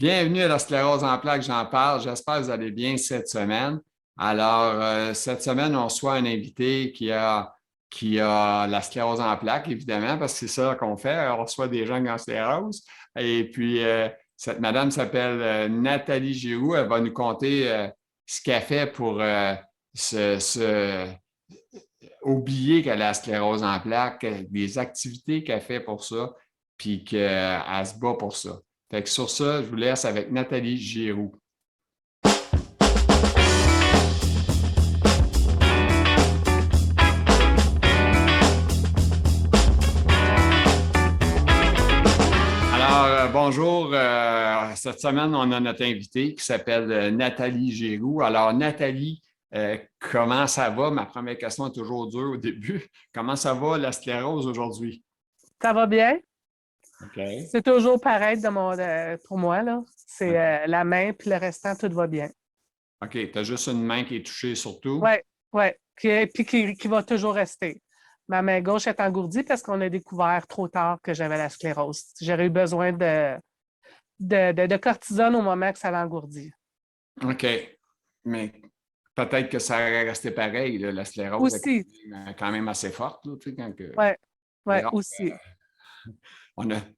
Bienvenue à la sclérose en plaques, j'en parle. J'espère que vous allez bien cette semaine. Alors, cette semaine, on reçoit un invité qui a la sclérose en plaques, évidemment, parce que c'est ça qu'on fait. On reçoit des gens qui ont la sclérose. Et puis, cette madame s'appelle Nathalie Giroux. Elle va nous conter ce qu'elle fait pour oublier qu'elle a la sclérose en plaques, des activités qu'elle fait pour ça, puis qu'elle se bat pour ça. Fait que sur ça, je vous laisse avec Nathalie Giroux. Alors, bonjour. Cette semaine, on a notre invité qui s'appelle Nathalie Giroux. Alors, Nathalie, comment ça va? Ma première question est toujours dure au début. Comment ça va la sclérose aujourd'hui? Ça va bien? OK. C'est toujours pareil pour moi, là. C'est OK. la main, puis le restant, tout va bien. OK. Tu as juste une main qui est touchée surtout? Oui, oui. Qui va toujours rester. Ma main gauche est engourdie parce qu'on a découvert trop tard que j'avais la sclérose. J'aurais eu besoin de cortisone au moment que ça l'engourdit. OK. Mais peut-être que ça aurait resté pareil, là. La sclérose est Aussi, quand même assez forte, là, tu sais, quand oui, oui, c'est rare. aussi.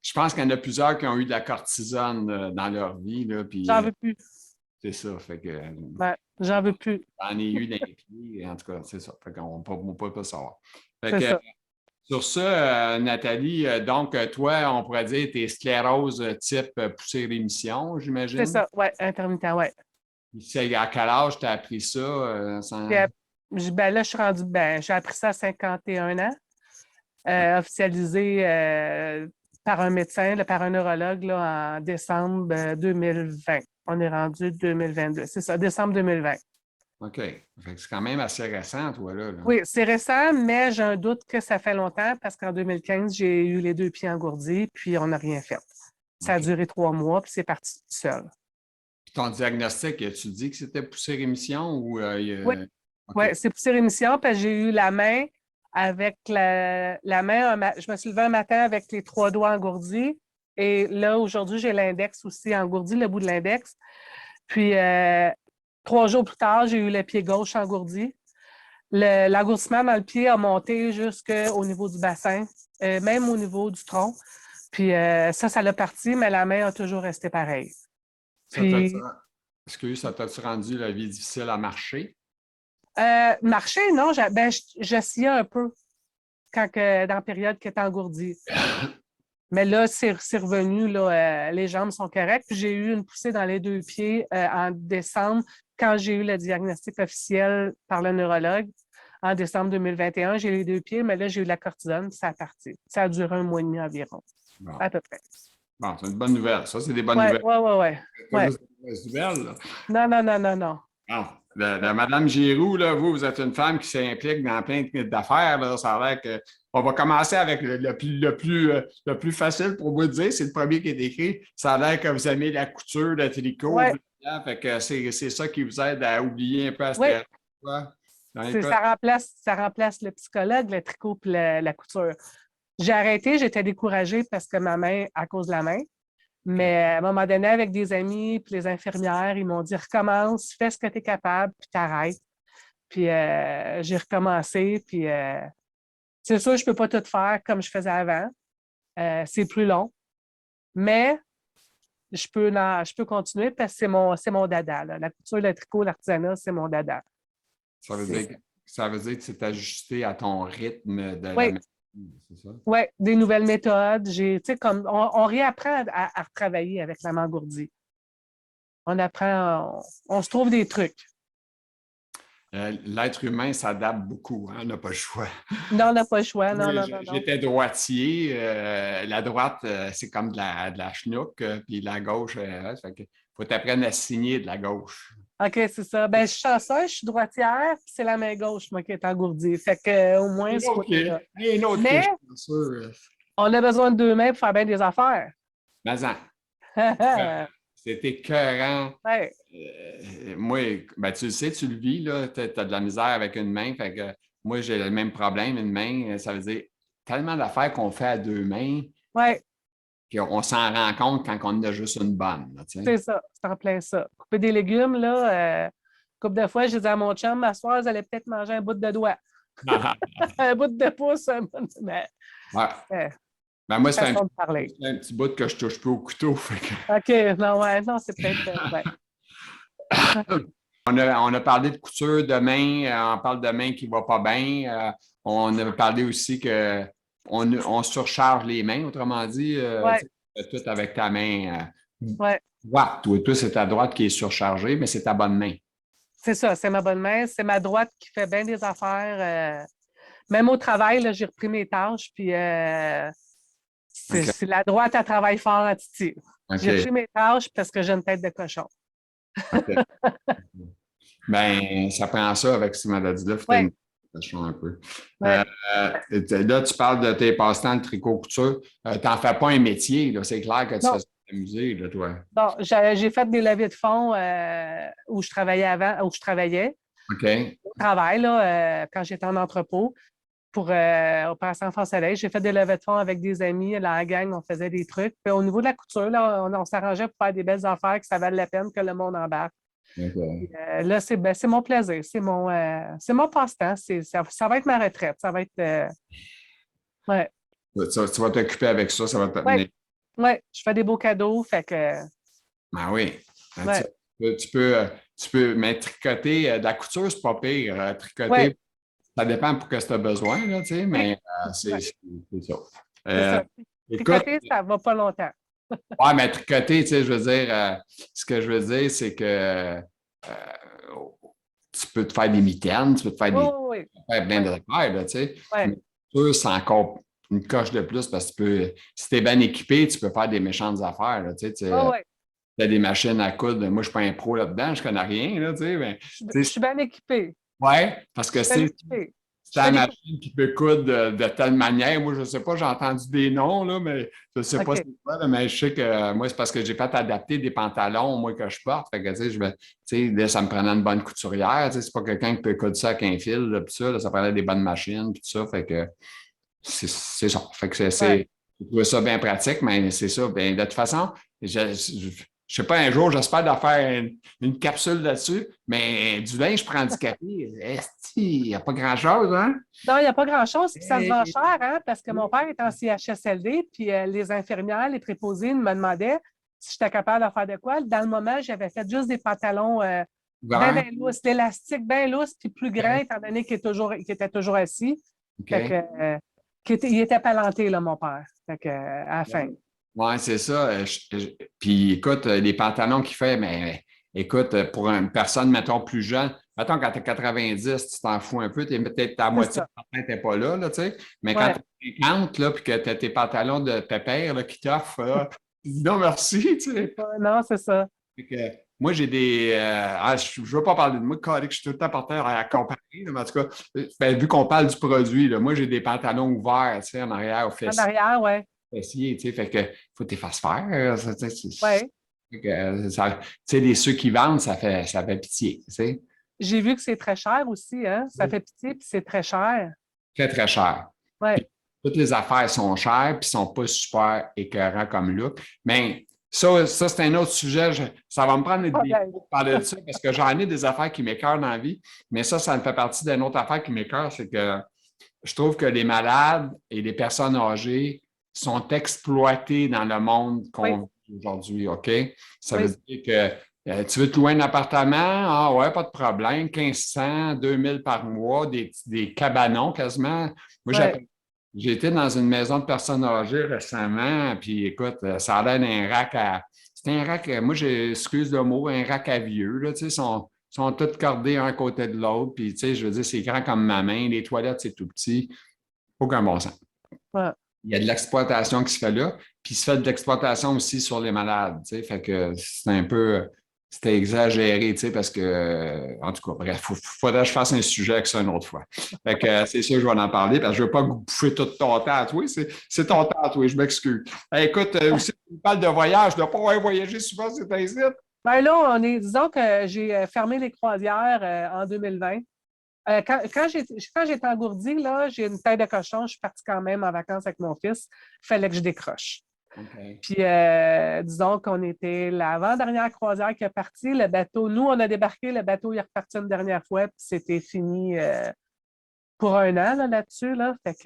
Je pense qu'il y en a plusieurs qui ont eu de la cortisone dans leur vie, là, puis J'en veux plus. c'est ça. Fait que Ouais, j'en veux plus. j'en ai eu dans les pieds, en tout cas, c'est ça. Fait qu'on ne peut pas savoir. Fait C'est que ça. sur ça, Nathalie, donc toi, on pourrait dire tes sclérose type poussée-rémission, C'est j'imagine. ça, oui, intermittent, oui. C'est à quel âge tu as appris ça? Ben là, je suis rendue, j'ai appris ça à 51 ans. Officialisé par un médecin, là, par un neurologue là, en décembre 2020. On est rendu 2022. C'est ça, décembre 2020. OK. Fait que c'est quand même assez récent, toi, là. Oui, c'est récent, mais j'ai un doute que ça fait longtemps parce qu'en 2015, j'ai eu les deux pieds engourdis, puis on n'a rien fait. Ça a OK. duré 3 mois, puis c'est parti tout seul. Puis ton diagnostic, tu dis que c'était poussée-rémission ou Oui, OK. ouais, c'est poussé rémission parce que j'ai eu la main avec la main. Je me suis levée un matin avec les 3 doigts engourdis. Et là, aujourd'hui, j'ai l'index aussi engourdi, le bout de l'index. Puis, 3 jours plus tard, j'ai eu le pied gauche engourdi. L'engourdissement dans le pied a monté jusqu'au niveau du bassin, même au niveau du tronc. Puis, ça l'a parti, mais la main a toujours resté pareille. Ça t'a Puis, Excuse, ça t'a-tu rendu la vie difficile à marcher? marcher, non, j'essayais un peu dans la période qui était engourdie. Mais là, c'est revenu, là, les jambes sont correctes. Puis j'ai eu une poussée dans les deux pieds en décembre, quand j'ai eu le diagnostic officiel par le neurologue. En décembre 2021, j'ai eu les deux pieds, mais là, j'ai eu la cortisone, puis ça a parti. Ça a duré 1 mois et demi environ, Bon, à peu près. bon, c'est une bonne nouvelle. Ça, c'est des bonnes Oui, nouvelles. oui, oui, oui. C'est pas Ouais. juste des mauvaises nouvelles, là. Non, non, non, non, non. Bon, Madame Giroux, là, vous êtes une femme qui s'implique dans plein d'affaires, là. Ça a l'air que. On va commencer avec le plus facile pour vous de dire, c'est le premier qui est écrit. Ça a l'air que vous aimez la couture, le tricot. Oui, Fait que c'est ça qui vous aide à oublier un peu à ce oui. dans les cas. Ça remplace le psychologue, le tricot et la couture. J'ai arrêté, j'étais découragée parce que ma main, à cause de la main. Mais à un moment donné, avec des amis puis les infirmières, ils m'ont dit recommence, fais ce que tu es capable, puis t'arrêtes. Puis j'ai recommencé, puis c'est sûr, je ne peux pas tout faire comme je faisais avant. C'est plus long. Mais je peux continuer parce que c'est mon dada, là. La couture, le tricot, l'artisanat, c'est mon dada. Ça veut dire que c'est ajusté à ton rythme de la Oui, médecine, c'est ça? oui, des nouvelles méthodes. Comme on réapprend à retravailler avec la mangourdie. On apprend, on se trouve des trucs. L'être humain s'adapte beaucoup, hein, on n'a pas le choix. Non, on n'a pas le choix. Non, Oui, non, non, non. j'étais droitier. La droite, c'est comme de la chenoute, puis la gauche, fait que faut t'apprendre à signer de la gauche. OK, c'est ça. Ben, je suis chanceuse, je suis droitière, puis c'est la main gauche, moi, qui est engourdie. Fait que, au moins, ce côté-là. Un autre qui est Mais chanceux. on a besoin de 2 mains pour faire bien des affaires. Mais en, c'était écœurant. Ouais, Moi, ben, tu le sais, tu le vis, là, tu as de la misère avec une main. Fait que moi, j'ai le même problème, une main, ça veut dire tellement d'affaires qu'on fait à 2 mains ouais, Puis on s'en rend compte quand on a juste une bonne. Là, tu sais. C'est ça, c'est en plein ça. Couper des légumes, là, couple de fois, j'ai dit à mon chum, ma soeur, vous allez peut-être manger un bout de doigt, un bout de pouce, mais Ouais. euh, Ben moi, façon de parler. c'est un petit bout que je touche plus au couteau. Fait que... OK, non, ouais, non, c'est peut-être. Ouais. On a parlé de couture de main, on parle de main qui ne va pas bien. On a parlé aussi que on surcharge les mains, autrement dit, Ouais, tout avec ta main ouais. droite. Toi, c'est ta droite qui est surchargée, mais c'est ta bonne main. C'est ça, c'est ma bonne main. C'est ma droite qui fait bien des affaires. Même au travail, là, j'ai repris mes tâches, puis OK. c'est la droite, elle travaille fort à Titi. J'ai OK. repris mes tâches parce que j'ai une tête de cochon. OK. Ben, ça prend ça avec ces maladies-là. Faut Oui, un peu. oui. Là, tu parles de tes passe-temps de tricot-couture. Tu n'en fais pas un métier, là. C'est clair que tu fais Non, ça pour t'amuser, là, toi. bon, j'ai fait des levées de fonds où je travaillais avant, où je travaillais. OK. Au travail, là, quand j'étais en entrepôt pour Opération Enfant Soleil. J'ai fait des levées de fonds avec des amis. La gang, on faisait des trucs. Puis au niveau de la couture, là, on s'arrangeait pour faire des belles affaires que ça valait la peine que le monde embarque. Puis, OK. là, c'est mon plaisir, c'est mon passe-temps. Ça va être ma retraite. Ça va être. Ouais, Tu vas t'occuper avec ça, ça va ouais, t'amener. ouais. Je fais des beaux cadeaux. Fait que. Ben oui. Ouais, Tu peux, mais tricoter de la couture, c'est pas pire. ouais, Tricoter, ça dépend pour que tu as besoin, là, tu sais, oui. mais Ouais, c'est ça. c'est Euh, ça. écoute, Tricoter, ça va pas longtemps. ouais, mais tricoter, tu sais, je veux dire, ce que je veux dire, c'est que tu peux te faire des mitaines, tu peux te faire Oui, oui, faire plein oui. d'affaires, là, tu sais. Ouais, Mais sûr, c'est encore une coche de plus parce que si tu es bien équipé, tu peux faire des méchantes affaires, là, tu sais. Tu ouais, ouais. as des machines à coudre. Moi, je ne suis pas un pro là-dedans, je ne connais rien, là, tu sais. Mais, Je tu sais, suis bien équipée. ouais, parce Je que suis bien c'est équipée. Je la fais des coups. machine qui peut coudre de telle manière. Moi, je ne sais pas, j'ai entendu des noms, là, mais je ne sais pas c'est OK. quoi, là, mais je sais que moi, c'est parce que j'ai pas adapté des pantalons, moi, que je porte. Fait que, tu sais, là, ça me prenait une bonne couturière. Tu sais, c'est pas quelqu'un qui peut coudre ça avec un fil, là, puis ça, là, ça prenait des bonnes machines, puis tout ça. Fait que c'est ça. Fait que Ouais. j'ai trouvé ça bien pratique, mais c'est ça. Ben, de toute façon, je sais pas, un jour, j'espère de faire une capsule là-dessus, mais du linge, je prends du café. Il n'y a pas grand-chose, hein? Non, il n'y a pas grand-chose, puis ça se vend Eh, cher, hein, parce que mon père est en CHSLD, puis les infirmières, les préposés me demandaient si j'étais capable de faire de quoi. Dans le moment, j'avais fait juste des pantalons bien, ouais, bien lousses, l'élastique bien lousse, puis plus grand, étant donné qu'il était toujours assis. Fait que, OK. il était palanté, là, mon père. Fait que, à la fin. Ouais, c'est ça. Puis écoute, les pantalons qu'il fait, mais écoute, pour une personne, mettons, plus jeune, mettons, quand tu as 90, tu t'en fous un peu, tu es peut-être à C'est moitié ça. de ton temps, tu n'es pas là, là, tu sais. Mais quand Ouais. tu as 50, là, puis que tu as tes pantalons de pépère là, qui t'offrent, là, tu dis non, merci, tu sais. Non, c'est ça. Fait que, moi, j'ai des. Je ne veux pas parler de moi, que je suis tout le temps par terre à comparer, là, mais en tout cas, ben, vu qu'on parle du produit, là, moi, j'ai des pantalons ouverts, tu sais, en arrière, aux En fesses arrière, ouais. essayer, tu sais, fait que faut que tu fasses faire. Ouais. Fait que, tu sais, ceux qui vendent, ça fait pitié, tu sais. J'ai vu que c'est très cher aussi, hein. Ça fait pitié, puis c'est très cher. Très, très cher. Ouais. Puis, toutes les affaires sont chères, puis sont pas super écœurants comme look. Mais ça c'est un autre sujet. Ça va me prendre des OK. pour parler de ça, parce que j'en ai des affaires qui m'écœurent dans la vie. Mais ça me fait partie d'une autre affaire qui m'écœure, c'est que je trouve que les malades et les personnes âgées sont exploités dans le monde Oui, qu'on vit aujourd'hui, OK? Ça veut oui, dire que tu veux te louer un appartement? Ah ouais, pas de problème. 1500, 2000 par mois, des cabanons quasiment. Moi, oui. j'ai été dans une maison de personnes âgées récemment, puis écoute, ça a l'air d'un rack à. C'est un rack, moi, excuse le mot, un rack à vieux, là, tu sais, sont tous cordés un à côté de l'autre. Puis, tu sais, je veux dire, c'est grand comme ma main. Les toilettes, c'est tout petit. Aucun bon sens. Ouais. Il y a de l'exploitation qui se fait là. Puis, il se fait de l'exploitation aussi sur les malades. Tu sais, fait que c'est un peu. C'était exagéré, tu sais, parce que, en tout cas, bref, il faudrait que je fasse un sujet avec ça une autre fois. Fait que c'est sûr, je vais en parler, parce que je ne veux pas bouffer tout ton temps à toi. C'est ton temps à toi, je m'excuse. Écoute, aussi, tu parles de voyage, de ne pas avoir voyagé souvent, c'est ainsi. Ben là, disons que j'ai fermé les croisières en 2020. Quand j'étais engourdie, là, j'ai une tête de cochon, je suis partie quand même en vacances avec mon fils. Il fallait que je décroche. OK. Puis, disons qu'on était l'avant-dernière croisière qui est partie. Le bateau, nous, on a débarqué, le bateau il est reparti une dernière fois, puis c'était fini pour un an là-dessus. Là. Fait que,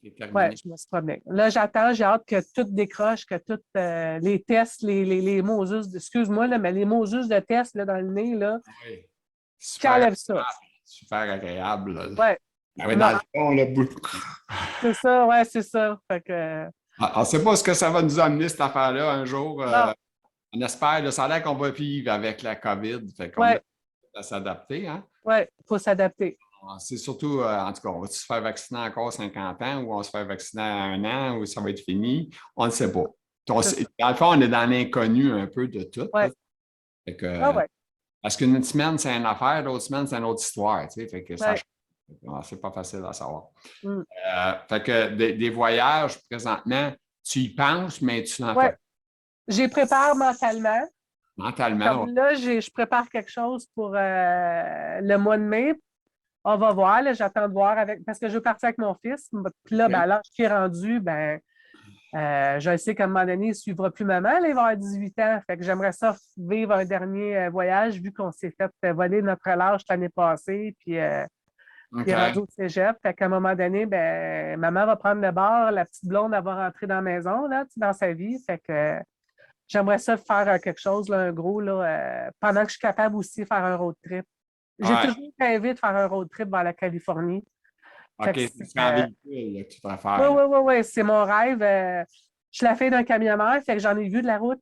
C'est ouais, terminé. je me suis promenée. Là, j'attends, j'ai hâte que tout décroche, que tous les tests, les mots juste, excuse-moi, là, mais les mots juste de tests là, dans le nez, là, Oui. qui Super, enlèvent ça. super agréable. Là. Ouais. Ah oui, Non, dans le fond, le bout. c'est ça, ouais, c'est ça. Fait que, On ne sait pas ce que ça va nous amener, cette affaire-là, un jour. non, On espère, là, ça a l'air qu'on va vivre avec la COVID. Fait qu'on est ouais, à s'adapter. Hein? ouais, il faut s'adapter. C'est surtout, en tout cas, on va se faire vacciner encore 50 ans ou on va se faire vacciner à 1 an ou ça va être fini? On ne sait pas. C'est ça. Dans le fond, on est dans l'inconnu un peu de tout. Là. Ouais, Fait ah que, ouais, parce qu'une semaine, c'est une affaire, l'autre semaine, c'est une autre histoire. Tu sais, fait que ça ouais. change. C'est pas facile à savoir. Mm. Fait que des voyages, présentement, tu y penses, mais tu n'en fais Ouais, pas j'y prépare mentalement. mentalement. Comme là, je prépare quelque chose pour le mois de mai. On va voir, là, j'attends de voir avec, parce que je veux partir avec mon fils. Puis là, ben, Ouais. à l'âge qui est rendu, ben, je sais qu'à un moment donné, il ne suivra plus maman, là, il va avoir 18 ans. Fait que j'aimerais ça vivre un dernier voyage, vu qu'on s'est fait voler notre lâche l'année passée, puis il est rendu OK. au cégep. Fait qu'à un moment donné, ben, maman va prendre le bord, la petite blonde, elle va rentrer dans la maison, là, tu sais, dans sa vie. Fait que j'aimerais ça faire quelque chose, là, un gros, là, pendant que je suis capable aussi de faire un road trip. J'ai Ouais. toujours rêvé de faire un road trip vers la Californie. Fait OK, que c'est en véhicule là, que tu oui, préfères. oui, oui, oui, c'est mon rêve. Je suis la fille d'un camionneur, fait que j'en ai vu de la route.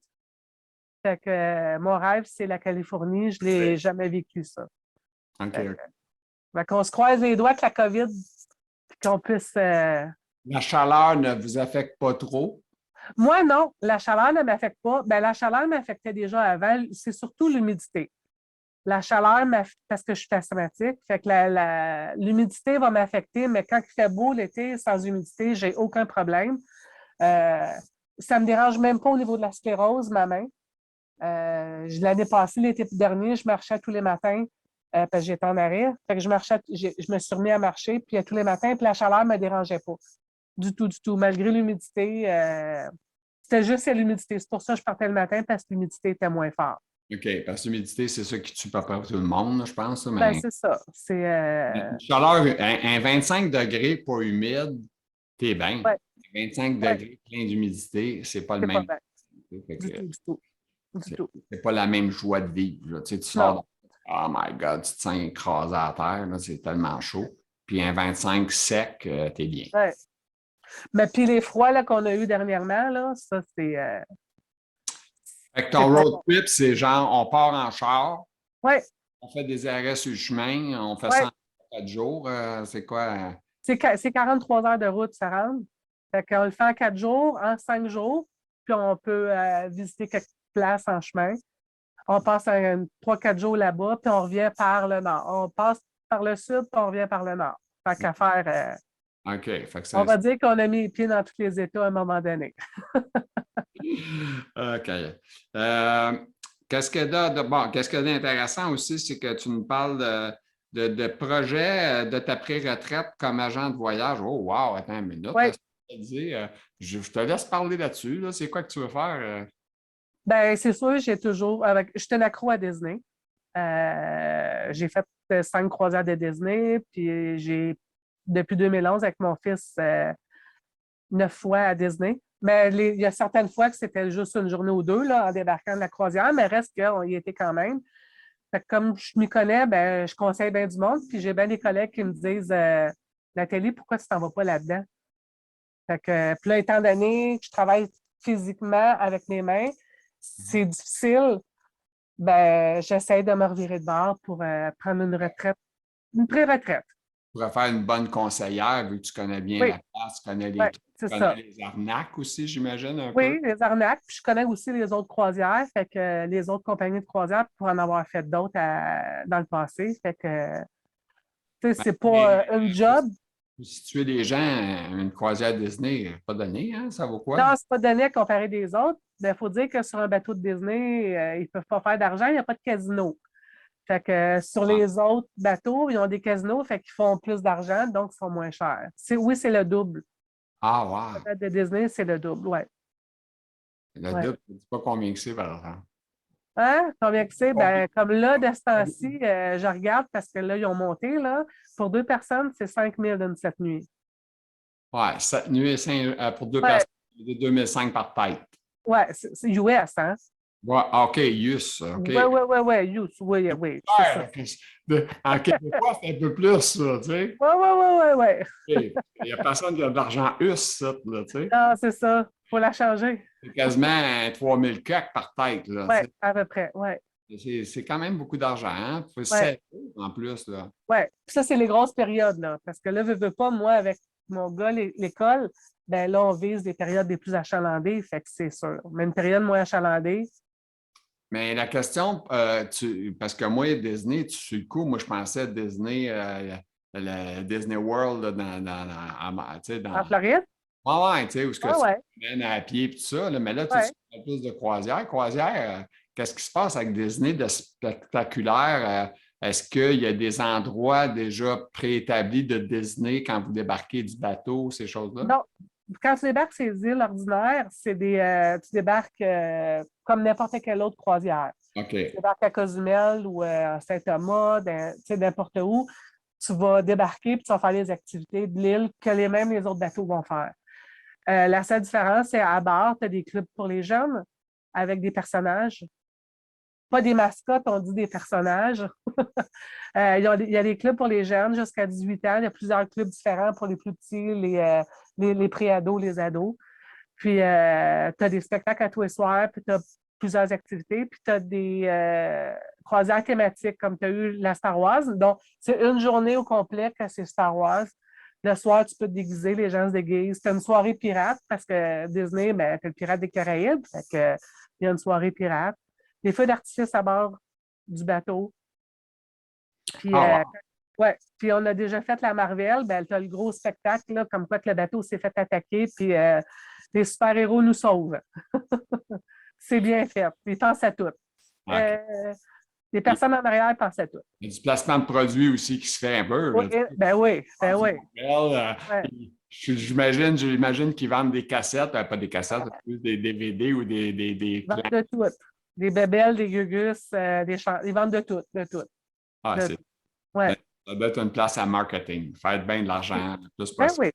Fait que mon rêve, c'est la Californie. Je ne l'ai jamais vécu, ça. OK, Fait OK. qu'on se croise les doigts que la COVID, puis qu'on puisse. La chaleur ne vous affecte pas trop. Moi, non, la chaleur ne m'affecte pas. Ben, la chaleur m'affectait déjà avant. C'est surtout l'humidité. La chaleur, parce que je suis asthmatique, fait que l'humidité va m'affecter, mais quand il fait beau l'été, sans humidité, j'ai aucun problème. Euh, Ça ne me dérange même pas au niveau de la sclérose, ma main. L'année passée, l'été dernier, je marchais tous les matins parce que j'étais en arrêt. Fait que je me suis remis à marcher puis tous les matins, puis la chaleur ne me dérangeait pas. Du tout, du tout. Malgré l'humidité, c'était juste l'humidité. C'est pour ça que je partais le matin parce que l'humidité était moins forte. OK, parce que l'humidité, c'est ça qui tue pas tout le monde, je pense. Ben, Mais c'est ça. une chaleur, un 25 degrés pas humide, t'es bien. Ouais, 25 ouais, degrés plein d'humidité, c'est pas le c'est pas même. vrai. Fait Du que tout, du tout. Du c'est tout. c'est pas la même joie de vivre. Là. Tu sais, tu sors Non. oh my God, tu te sens écrasé à terre, là, c'est tellement chaud. Puis un 25 sec, t'es bien. Ouais. Mais puis les froids là, qu'on a eus dernièrement, là, ça, Fait que c'est ton pas road bon. trip, c'est genre, on part en char, Oui, on fait des arrêts sur le chemin, on fait ça oui. en 4 jours. C'est quoi? C'est 43 heures de route, ça rentre. Fait qu'on le fait en 4 jours, en 5 jours, puis on peut visiter quelques places en chemin. On passe 3-4 jours là-bas, puis on revient par le nord. On passe par le sud, puis on revient par le nord. Fait qu'à faire, OK. Fait que on va dire qu'on a mis les pieds dans tous les États à un moment donné. OK. Qu'est-ce que bon, qu'est-ce que d'intéressant aussi, c'est que tu nous parles de projets de ta pré-retraite comme agent de voyage. Oh, wow, attends une minute. Là, Oui, je te laisse parler là-dessus. Là. C'est quoi que tu veux faire? ben c'est sûr, je suis un accro à Disney. J'ai fait 5 croisières de Disney, puis depuis 2011, avec mon fils, 9 fois à Disney. Mais il y a certaines fois que c'était juste une journée ou deux là, en débarquant de la croisière, mais reste qu'on y était quand même. Fait que comme je m'y connais, ben, je conseille bien du monde. Puis j'ai bien des collègues qui me disent Nathalie, pourquoi tu t'en vas pas là-dedans? Fait que, puis là, étant donné que je travaille physiquement avec mes mains, c'est difficile. Ben, j'essaie de me revirer de bord pour prendre une retraite, une pré-retraite. Tu pourrais faire une bonne conseillère vu que tu connais bien Oui, la place, oui, tu c'est connais ça. les arnaques aussi, j'imagine, un peu. Oui, les arnaques. Puis je connais aussi les autres croisières, fait que les autres compagnies de croisière pour en avoir fait d'autres dans le passé. Fait que, tu sais, Ben, c'est pas un job. pour situer les gens, une croisière Disney, pas donné, hein? Ça vaut quoi? Non, c'est pas donné à comparer des autres. Il faut dire que sur un bateau de Disney, ils ne peuvent pas faire d'argent, il n'y a pas de casino. Fait que sur Ah, les autres bateaux, ils ont des casinos, fait qu'ils font plus d'argent, donc ils sont moins chers. Oui, c'est le double. ah, Le wow. bateau de Disney, c'est le double, oui. Le Ouais. double, je ne dis pas combien que c'est, par exemple. Hein? Combien que c'est? Combien? Ben, comme là, de ce temps-ci, je regarde parce que là, ils ont monté, là. Pour 2 personnes, c'est 5 000 d'une 7 nuits. Ouais, 7 nuits pour deux Ouais, personnes, de 2005 par tête. ouais, c'est US, hein? Ouais, OK, US, OK. Ouais, ouais, ouais, ouais, US, oui, oui, c'est ça. Ouais, en québécois, c'est un peu plus, ça, tu sais. Ouais, ouais, ouais, ouais, ouais. Il n'y a personne qui a de l'argent US, ça, là, tu sais. Non, c'est ça. Faut la changer. C'est quasiment 3000 CAC par tête, là, tu Ouais, sais. à peu près, ouais. C'est quand même beaucoup d'argent, hein? Faut Ouais, 7 en plus, là. ouais. Puis ça, c'est les grosses périodes, là. Parce que là, veux pas, moi, avec mon gars, l'école, ben là, on vise des périodes les plus achalandées, fait que c'est sûr. Mais une période moins achalandée, Mais la question, parce que moi, Disney, sur le coup, moi, je pensais Disney, le Disney World, là, tu sais, en dans. Floride, Ouais, tu sais, où ce que ouais, tu ouais, mènes à pied et tout ça, là, mais là, tu ouais. parles plus de croisière. Croisière, qu'est-ce qui se passe avec Disney de spectaculaire? Est-ce qu'il y a des endroits déjà préétablis de Disney quand vous débarquez du bateau, ces choses-là? Non, quand tu débarques ces îles ordinaires, tu débarques comme n'importe quelle autre croisière. Tu OK. débarques à Cozumel ou à Saint-Thomas, tu sais, n'importe où. Tu vas débarquer et tu vas faire les activités de l'île que mêmes les autres bateaux vont faire. La seule différence, c'est à bord, tu as des clubs pour les jeunes avec des personnages. Pas des mascottes, on dit des personnages. Il y a des clubs pour les jeunes jusqu'à 18 ans. Il y a plusieurs clubs différents pour les plus petits, les pré-ados, les ados. Puis, tu as des spectacles à tous les soirs, puis tu as plusieurs activités, puis tu as des croisières thématiques, comme tu as eu la Star Wars. Donc, c'est une journée au complet que c'est Star Wars. Le soir, tu peux te déguiser, les gens se déguisent. C'est une soirée pirate, parce que Disney, ben, c'est le pirate des Caraïbes. Fait que, il y a une soirée pirate. Des feux d'artifice à bord du bateau. Puis, Ah, wow. ouais. Puis on a déjà fait la Marvel, ben, tu as le gros spectacle, là, comme quoi que le bateau s'est fait attaquer, puis les super-héros nous sauvent. C'est bien fait. Ils pensent à tout. OK. Euh, les Il personnes en arrière pensent à tout. y a du placement de produits aussi qui se fait un peu, Oui, là, tu sais. ben oui, ben Du oui. Marvel, Ouais. j'imagine qu'ils vendent des cassettes, pas des cassettes, plus des DVD ou des Ils plans. vendent de tout. Des bébelles, des gugus, ils vendent de tout, de tout. Ah, De tout. Ouais. ça doit être une place à marketing. Faire bien de l'argent le plus Ben possible. oui.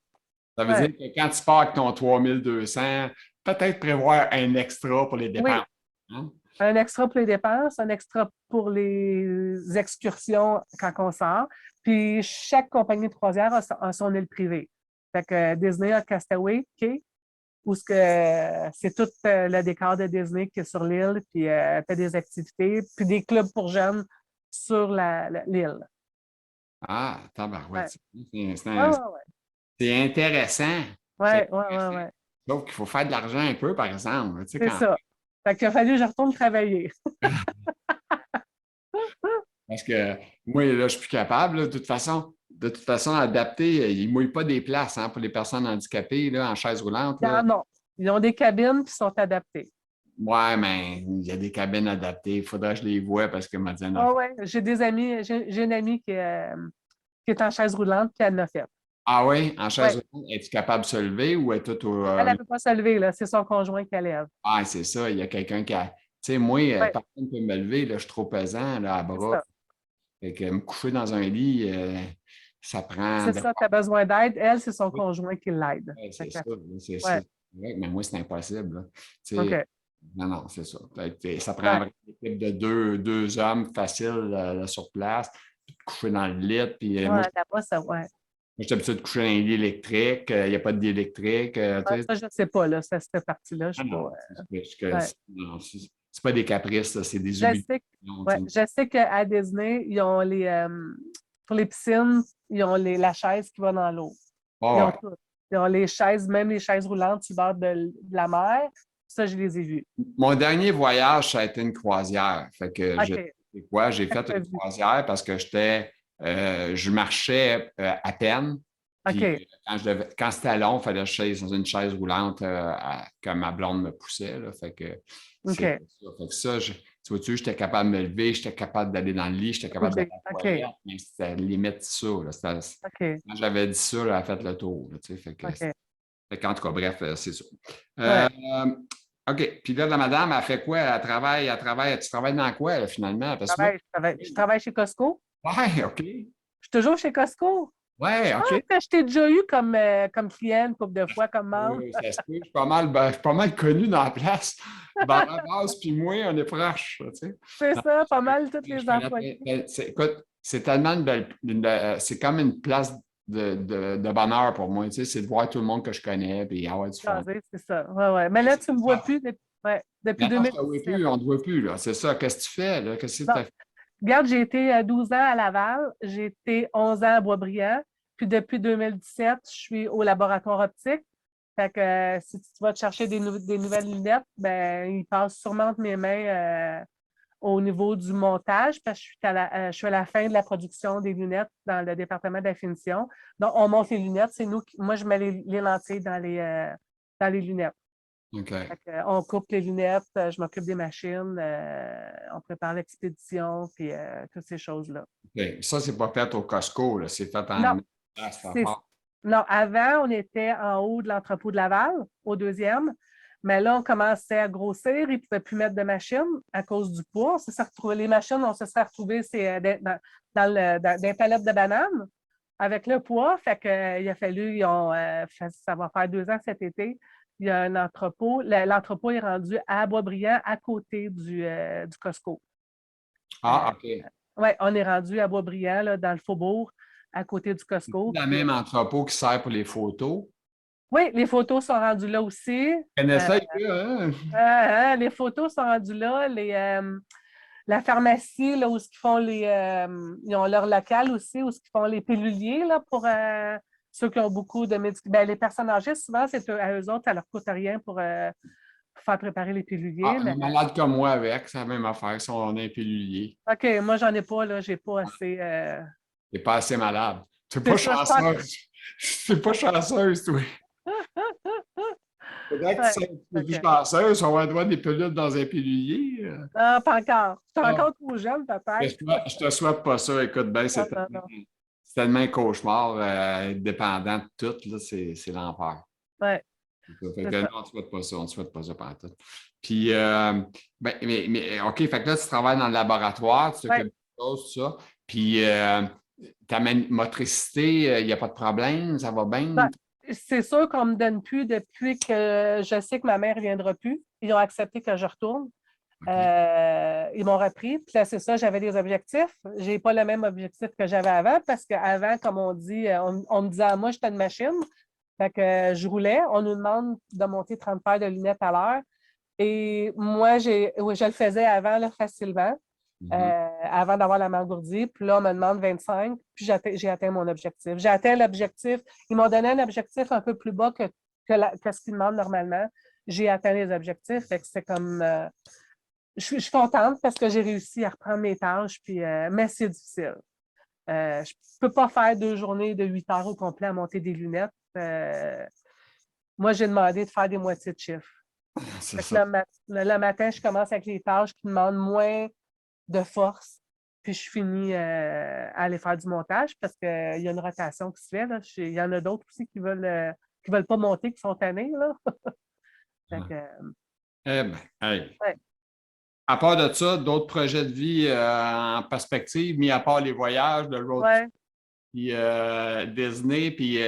Ça veut Ouais. dire que quand tu pars avec ton 3200, peut-être prévoir un extra pour les Oui. dépenses. Hein? Un extra pour les dépenses, un extra pour les excursions quand on sort. Puis chaque compagnie de croisière a son île privée. Fait que Disney a Castaway, Key, où c'est tout le décor de Disney qui est sur l'île, puis fait des activités, puis des clubs pour jeunes sur l'île. Ah, Ouais. tabarouette. Ouais, ouais, C'est intéressant. C'est ouais, ouais, ouais, intéressant. ouais. Sauf qu'il faut faire de l'argent un peu, par exemple. Tu sais, C'est quand. ça. Fait qu'il a fallu que je retourne travailler. Parce que moi, là, je suis plus capable. Là. De toute façon, adapter, ils ne mouillent pas des places hein, pour les personnes handicapées là, en chaise roulante. Il y Là. en a. Ils ont des cabines qui sont adaptées. Ouais, mais il y a des cabines adaptées. Il faudrait que je les voie parce que m'a dit une Ouais, affaire. ouais. J'ai des amis, j'ai une amie qui est en chaise roulante, puis elle l'a fait. Ah oui, en chaise Ouais. roulante, es-tu capable de se lever ou est tout au. Elle ne peut pas se lever, là. C'est son conjoint qui lève. Ah, c'est ça, il y a quelqu'un qui a. Tu sais, moi, Ouais, personne ne peut me lever, là, je suis trop pesant là, à c'est bras. ça. Fait que me coucher dans un lit, ça prend C'est de. ça, tu as besoin d'aide. Elle, c'est son conjoint qui l'aide. Ouais, Fait c'est que, ça, c'est ouais, vrai, mais moi, c'est impossible. Là. Tu sais, OK. non, non, c'est ça. Fait que, ça prend Ouais. vraiment une équipe de deux hommes faciles là, sur place, puis de coucher dans le lit. Puis, moi, Ouais, là-bas, ça, ouais. je suis habitué de coucher dans un lit électrique. Il n'y a pas de lit électrique. Tu Ouais, sais. ça, je ne sais pas, là. Cette partie-là, je Ah sais pas. non, Ouais. non, c'est pas des caprices, là, c'est des Je sais, obligations. ouais, je sais qu'à Disney, ils ont pour les piscines, ils ont la chaise qui va dans l'eau. Ils Ah ont ouais. tout. Ils ont les chaises, même les chaises roulantes sur le bord de la mer. Ça, je les ai vues. Mon dernier voyage, ça a été une croisière. Fait que OK. c'est quoi? J'ai Qu'est-ce fait que tu as une vu? croisière parce que je marchais à peine. Puis OK. quand c'était long, il fallait que je chaise dans une chaise roulante que ma blonde me poussait. Là. Fait que c'est OK. ça. Fait que ça, tu vois-tu, j'étais capable de me lever, j'étais capable d'aller dans le lit, j'étais capable d'aller Bouger. à la OK. toilette, mais c'était limite ça. Là. OK. Quand j'avais dit ça, là, elle a fait le tour. Là, tu sais. OK. Fait qu'en tout cas, bref, c'est ça. Ouais. Euh, OK. Puis là, la madame, elle fait quoi? Tu travailles dans quoi, là, finalement? Parce que moi, Je travaille chez Costco. ouais, OK. Je suis toujours chez Costco. Ouais, Je OK. pense que je t'ai déjà eu comme client une couple de fois, comme membre. Ça se peut. Je suis pas mal connu dans la place. Barnabas, puis moi, on est proches, tu sais. C'est Non, ça, pas mal tous je les connais employés. écoute, c'est tellement c'est comme une place de bonheur pour moi, tu sais, c'est de voir tout le monde que je connais, puis avoir du fun. Jasé, c'est ça. Ouais, ouais. Mais là, tu ne me vois plus depuis Maintenant, je ne te vois 2017. plus, on ne te voit plus, là. C'est ça. Qu'est-ce que tu fais, là? Qu'est-ce que tu Bon, as fait? regarde, j'ai été 12 ans à Laval, j'ai été 11 ans à Boisbriand, puis depuis 2017, je suis au laboratoire optique. Fait que si tu vas te chercher des nouvelles lunettes, ben, ils passent sûrement entre mes mains au niveau du montage, parce que je suis à la fin de la production des lunettes dans le département de la finition. Donc, on monte les lunettes, c'est nous moi, je mets les lentilles dans les lunettes. OK. Fait que, on coupe les lunettes, je m'occupe des machines, on prépare l'expédition, puis toutes ces choses-là. OK. Ça, c'est pas fait au Costco, là. C'est fait Non, en place, ça c'est part. non, avant, on était en haut de l'entrepôt de Laval, au deuxième, mais là, on commençait à grossir, ils ne pouvaient plus mettre de machines à cause du poids. Les machines, on se serait retrouvées dans des palettes de bananes avec le poids. Fait que, il a fallu, ça va faire 2 ans cet été, il y a un entrepôt. L'entrepôt est rendu à Boisbriand, à côté du Costco. Ah, OK. Oui, on est rendu à Boisbriand, là, dans le faubourg, à côté du C'est Costco. le Puis, même entrepôt qui sert pour les photos. oui, les photos sont rendues là aussi. Tu connais Euh, ça, les gars, hein? les photos sont rendues là. La pharmacie, là, où ils ont leur local aussi, où ils font les piluliers là, pour ceux qui ont beaucoup de médicaments. Ben, les personnes âgées, souvent, c'est à eux autres, ça leur coûte rien pour faire préparer les piluliers. Ah, Mais, un malade comme moi avec, c'est la même affaire, si on a un pilulier. OK, moi, j'en ai pas, là, j'ai pas assez. T'es pas assez malade. T'es C'est pas ça, je pense. chanceuse. T'es pas chanceuse, toi. Faudrait que tu Ouais, sois un petit peu plus OK. chanceuse. On va avoir des pilules dans un pilulier. Ah, pas encore. Je suis Ah. encore trop jeune, peut-être. Je te souhaite pas ça. Écoute, ben, Non, non, non. c'est tellement un cauchemar, être dépendant de tout, là, c'est l'enfer. Ouais, Fait c'est que non, ça. on ne te souhaite pas ça, on ne te souhaite pas ça pendant tout. Puis, OK, fait que là, tu travailles dans le laboratoire, tu Ouais. t'occupes de choses, tout ça. Puis, ta motricité, il n'y a pas de problème, ça va Ben, bien? c'est sûr qu'on ne me donne plus depuis que je sais que ma mère ne viendra plus. Ils ont accepté que je retourne. OK. Ils m'ont repris. Puis là, c'est ça, j'avais des objectifs. Je n'ai pas le même objectif que j'avais avant parce qu'avant, comme on dit, on me disait, ah, moi, j'étais une machine. Fait que je roulais. On nous demande de monter 30 paires de lunettes à l'heure. Et moi, oui, je le faisais avant, là, facilement, Mhm. avant d'avoir la m'engourdie. Puis là, on me demande 25, puis j'ai atteint mon objectif. J'ai atteint l'objectif. Ils m'ont donné un objectif un peu plus bas que ce qu'ils demandent normalement. J'ai atteint les objectifs. Fait que c'est comme. Je suis contente parce que j'ai réussi à reprendre mes tâches, puis, mais c'est difficile. Je ne peux pas faire 2 journées de 8 heures au complet à monter des lunettes. Moi, j'ai demandé de faire des moitiés de chiffre. C'est Fait que ça. le matin, je commence avec les tâches qui demandent moins de force, puis je finis à aller faire du montage parce qu'il y a une rotation qui se fait. Là. Il y en a d'autres aussi qui veulent pas monter, qui sont tannés. Là. Fait que, Eh bien, hey. ouais. À part de ça, d'autres projets de vie en perspective, mis à part les voyages, le road trip, Ouais, puis Disney, puis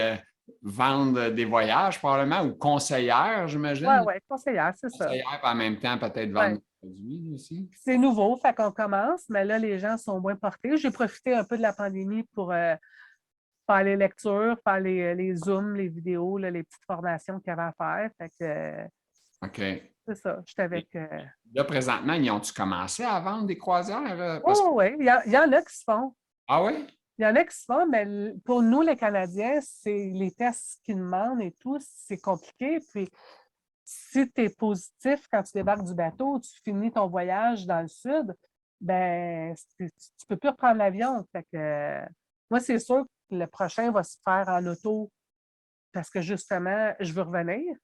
vendre des voyages probablement, ou conseillère, ouais, j'imagine. ouais, conseillère, c'est ça. Conseillère, puis en même temps, peut-être vendre Ouais. des produits aussi. C'est nouveau, fait qu'on commence, mais là, les gens sont moins portés. J'ai profité un peu de la pandémie pour faire les lectures, faire les Zooms, les vidéos, là, les petites formations qu'il y avait à faire. Fait que OK. c'est ça. J'étais Et avec. là, présentement, ils ont-tu commencé à vendre des croisières? Parce que... Oh, oui, il y en a qui se font. Ah oui? Il y en a qui se font, mais pour nous, les Canadiens, c'est les tests qu'ils demandent et tout, c'est compliqué. Puis, si tu es positif quand tu débarques du bateau, tu finis ton voyage dans le sud, ben tu ne peux plus reprendre l'avion. Fait que, moi, c'est sûr que le prochain va se faire en auto parce que justement, je veux revenir.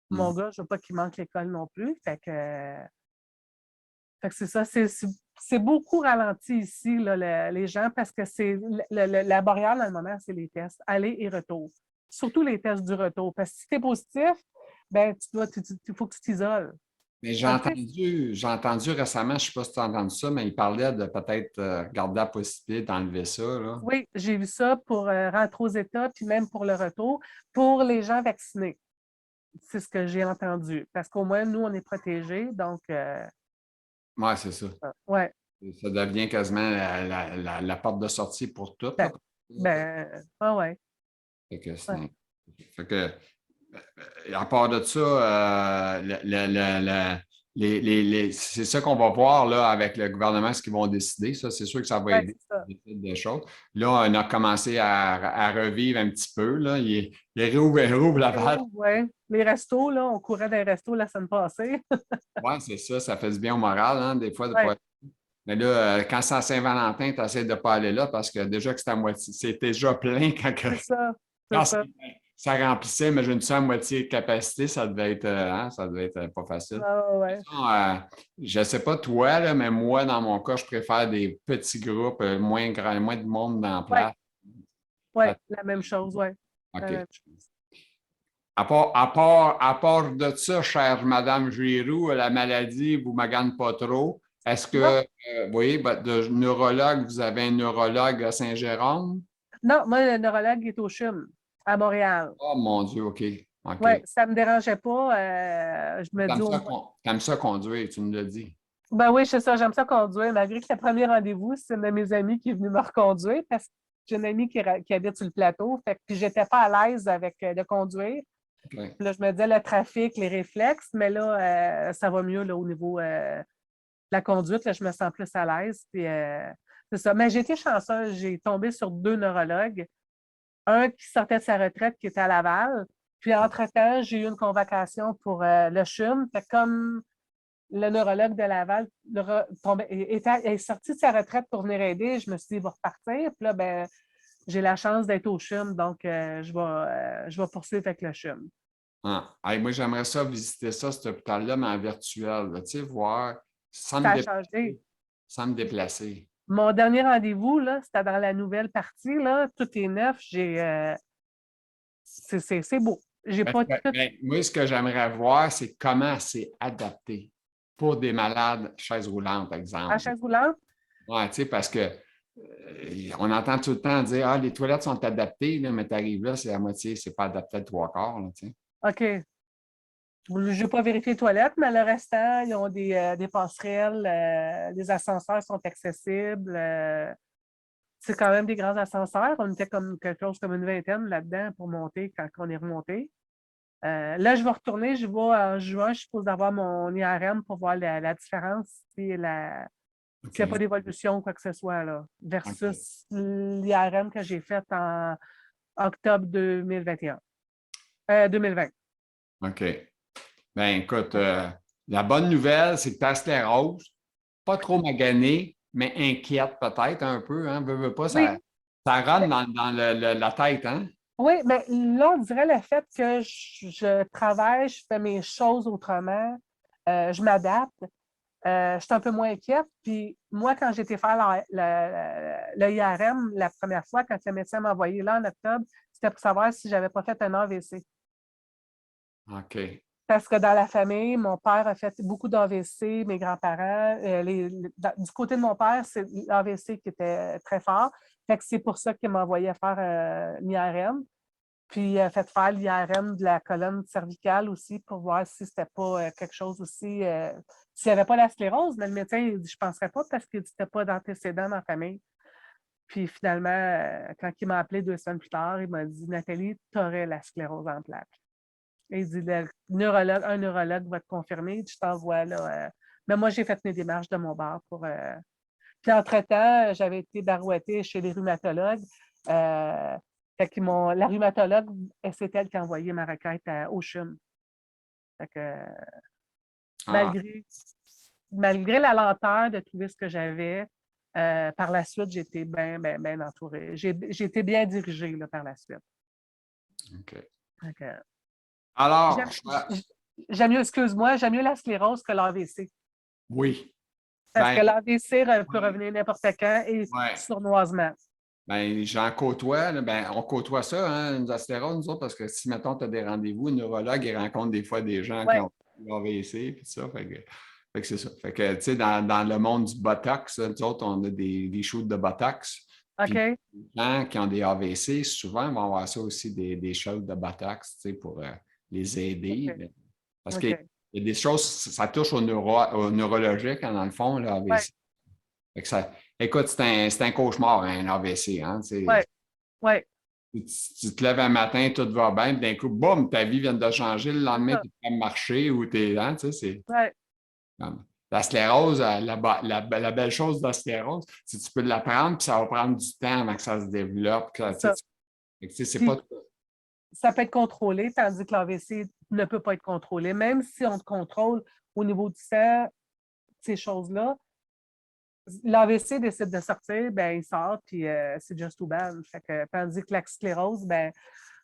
Hmm. Mon gars, je ne veux pas qu'il manque l'école non plus. Fait que c'est ça, c'est beaucoup ralenti ici, là, les gens, parce que la barrière dans le moment, c'est les tests, aller et retour. Surtout les tests du retour. Parce que si tu es positif, ben, il faut que tu t'isoles. Mais OK? j'ai entendu récemment, je ne sais pas si tu as entendu ça, mais il parlait de peut-être regarder la possibilité d'enlever ça, là. Oui, j'ai vu ça pour rentrer aux États, puis même pour le retour, pour les gens vaccinés. C'est ce que j'ai entendu. Parce qu'au moins, nous, on est protégés. Donc, Oui, c'est ça. ouais, Ça devient quasiment la porte de sortie pour tout, ben, là. ouais. Fait que, Ouais. fait que, à part de ça, c'est ça qu'on va voir là, avec le gouvernement, ce qu'ils vont décider. Ça, c'est sûr que ça va Ouais, aider c'est ça. à décider des choses. Là, on a commencé à revivre un petit peu. Là. Il rouvre la Et vanne. ouais. Les restos, là, on courait dans les restos la semaine passée. Oui, c'est ça. Ça fait du bien au moral, hein, des fois, de Ouais, pas. Mais là, quand c'est à Saint-Valentin, tu essaies de ne pas aller là parce que déjà que c'est à moitié, c'est déjà plein c'est ça. C'est quand ça. ça remplissait, mais je ne suis à moitié de capacité, ça devait être, ça devait être pas facile. Ouais. Je ne sais pas toi, là, mais moi, dans mon cas, je préfère des petits groupes, moins grand, moins de monde dans la Ouais, place. ouais, la même chose, ouais. La OK. même chose. À part de ça, chère Madame Giroux, la maladie ne vous magane pas trop. Est-ce Non, que, oui, de neurologue, vous avez un neurologue à Saint-Jérôme? non, moi, le neurologue est au CHUM, à Montréal. Oh mon Dieu, OK. Ouais, OK. ça ne me dérangeait pas. Je me dis T'aimes au ça, moins. t'aimes ça conduire, tu me l'as dit. Ben oui, c'est ça, j'aime ça conduire, malgré que le premier rendez-vous, c'est une de mes amies qui est venue me reconduire parce que j'ai une amie qui habite sur le plateau. Fait que puis j'étais pas à l'aise avec de conduire. OK. Puis là, je me disais le trafic, les réflexes, mais là, ça va mieux là, au niveau de la conduite. Là, je me sens plus à l'aise. Puis, c'est ça. Mais j'ai été chanceuse. J'ai tombé sur 2 neurologues. Un qui sortait de sa retraite, qui était à Laval. Puis, entre-temps, j'ai eu une convocation pour le CHUM. Fait que comme le neurologue de Laval est sorti de sa retraite pour venir aider, je me suis dit, il va repartir. Puis là, ben, j'ai la chance d'être au CHUM, donc je vais poursuivre avec le CHUM. Ah. Hey, moi, j'aimerais ça visiter ça, cet hôpital-là, mais en virtuel, là, tu sais, voir sans me Ça a changé. déplacer. Sans me déplacer. Mon dernier rendez-vous, là, c'était dans la nouvelle partie, là, tout est neuf. C'est beau. J'ai pas tout. Moi, ce que j'aimerais voir, c'est comment c'est adapté pour des malades chaises roulantes, par À exemple. chaise roulante? Ouais, tu sais, parce que on entend tout le temps dire, ah, les toilettes sont adaptées, là, mais tu arrives là, c'est à moitié, c'est pas adapté à 3/4, là, tu sais. OK. Je n'ai pas vérifié les toilettes, mais le restant, ils ont des passerelles, les ascenseurs sont accessibles. C'est quand même des grands ascenseurs. On était comme quelque chose comme une vingtaine là-dedans pour monter quand on est remonté. Là, je vais retourner, je vais en juin, je suppose d'avoir mon IRM pour voir la différence, s'il n'y a pas OK. d'évolution ou quoi que ce soit, là, OK. versus l'IRM que j'ai fait en octobre 2021. 2020. OK. Ben, écoute, la bonne nouvelle, c'est que ta sclérose, pas trop maganée, mais inquiète peut-être un peu, hein, veux pas, Oui, ça rentre dans la tête, hein? oui, mais là, on dirait le fait que je travaille, je fais mes choses autrement, je m'adapte, je suis un peu moins inquiète. Puis moi, quand j'ai été faire le IRM la première fois, quand le médecin m'a envoyé là en octobre, c'était pour savoir si je n'avais pas fait un AVC. OK. Parce que dans la famille, mon père a fait beaucoup d'AVC, mes grands-parents. Du côté de mon père, c'est l'AVC qui était très fort. Fait que c'est pour ça qu'il m'a envoyé faire l'IRM. Puis, fait faire l'IRM de la colonne cervicale aussi pour voir si c'était pas quelque chose aussi. S'il n'y avait pas la sclérose, mais le médecin, il dit, je ne penserais pas parce qu'il dit c'était pas d'antécédent dans la famille. Puis finalement, quand il m'a appelé 2 semaines plus tard, il m'a dit, Nathalie, tu aurais la sclérose en plaques. Et il dit, un neurologue va te confirmer, je t'envoie là. Mais moi, j'ai fait mes démarches de mon bord pour. Puis entre-temps, j'avais été barouettée chez les rhumatologues. La rhumatologue, c'est elle qui a envoyé ma requête au CHUM. Fait que, Ah, malgré la lenteur de trouver ce que j'avais, par la suite, j'ai été bien entourée. J'ai été bien dirigée là, par la suite. OK. Fait que, Alors, j'aime j'aime mieux, excuse-moi, j'aime mieux la sclérose que l'AVC. oui. Parce Ben, que l'AVC peut ouais. revenir n'importe quand et Ouais. sournoisement. Ben, j'en côtoie, là, ben, on côtoie ça, hein, nous, astérones, nous autres, parce que si, mettons, tu as des rendez-vous, un neurologue, il rencontre des fois des gens Oui, AVC, puis ça. Fait que c'est ça. Fait que, tu sais, dans le monde du Botox, nous autres, on a des shoots de Botox. Puis OK. les gens qui ont des AVC, souvent, vont avoir ça aussi, des shoots de Botox, tu sais, pour les aider. OK. Parce qu'il OK. y a des choses, ça touche au neurologique, hein, dans le fond, Ouais. l'AVC. Fait que écoute, c'est un cauchemar, hein, un AVC. Hein, Ouais. Ouais. tu te lèves un matin, tout va bien, puis d'un coup, boum, ta vie vient de changer. Le C'est lendemain, ça. tu es prêt à marcher ou tu es. Hein, tu sais, c'est. Ouais. La sclérose, la belle chose de la sclérose, c'est que tu peux la prendre, puis ça va prendre du temps avant que ça se développe. C'est ça. C'est pas Puis, tout. ça peut être contrôlé, tandis que l'AVC ne peut pas être contrôlé. Même si on te contrôle au niveau du sang, ces choses-là, l'AVC décide de sortir, ben il sort, puis c'est just too bad. Fait que, tandis que la sclérose, ben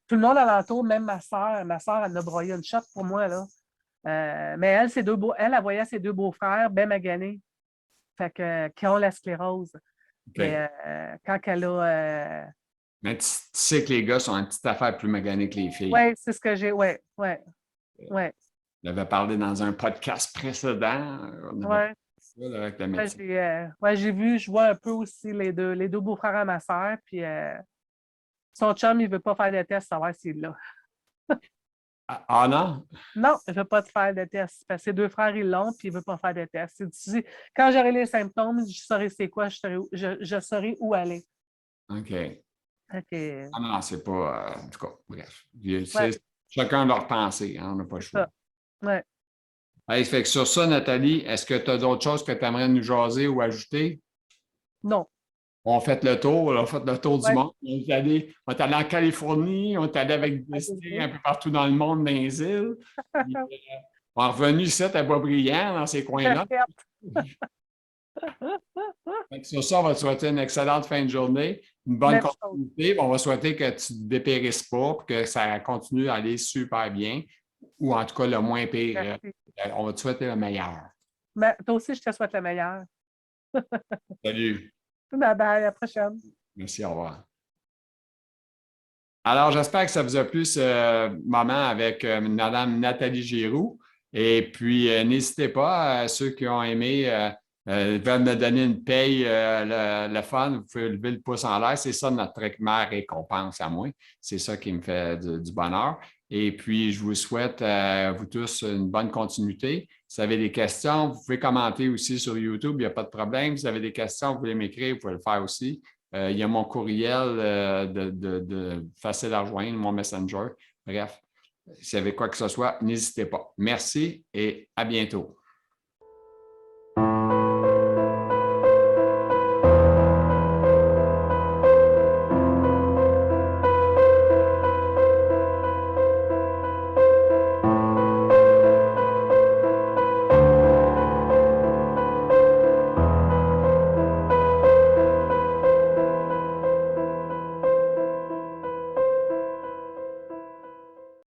tout le monde alentour, même ma soeur, elle a broyé une shot pour moi, là. Mais elle, elle voyait ses deux beaux-frères, ben maganés, fait que, qui ont la sclérose. OK. Mais quand elle a. Mais tu sais que les gars sont une petite affaire plus maganée que les filles. Oui, c'est ce que j'ai. Oui, oui, oui. On avait parlé dans un podcast précédent. On avait Ouais. parlé de ça avec le Ouais, médecin. j'ai vu, je vois un peu aussi les deux beaux-frères à ma soeur, puis son chum, il ne veut pas faire de test, savoir s'il l'a. Ah non? Non, il ne veut pas te faire de test. Parce que ses deux frères, ils l'ont, puis il ne veut pas faire de test. Il dit, quand j'aurai les symptômes, je saurai c'est quoi, je saurai où aller. OK. OK. Ah non, c'est pas. En tout cas, bref. Ouais, C'est chacun leur pensée, hein, on n'a pas le c'est choix. ça. Ouais. Hey, fait que sur ça, Nathalie, est-ce que tu as d'autres choses que tu aimerais nous jaser ou ajouter? Non. On a fait le tour, on a fait le tour du Ouais. monde. On est allé en Californie, on est allé avec des cités un peu partout dans le monde, dans les îles. Puis, on est revenu ici à Boisbriand, dans ces coins-là. Fait que sur ça, on va te souhaiter une excellente fin de journée, une bonne Même chose. continuité. On va souhaiter que tu ne te dépérisses pas, et que ça continue à aller super bien, ou en tout cas le moins pire. Merci. On va te souhaiter le meilleur. Mais toi aussi, je te souhaite le meilleur. Salut. Bye bye, à la prochaine. Merci, au revoir. Alors, j'espère que ça vous a plu ce moment avec Mme Nathalie Giroux. Et puis, n'hésitez pas, ceux qui ont aimé, veulent me donner une paye, le fun, vous pouvez lever le pouce en l'air. C'est ça notre première récompense à moi. C'est ça qui me fait du bonheur. Et puis, je vous souhaite, vous tous, une bonne continuité. Si vous avez des questions, vous pouvez commenter aussi sur YouTube, il n'y a pas de problème. Si vous avez des questions, vous voulez m'écrire, vous pouvez le faire aussi. Il y a mon courriel facile à rejoindre, mon Messenger. Bref, s'il y avait quoi que ce soit, n'hésitez pas. Merci et à bientôt.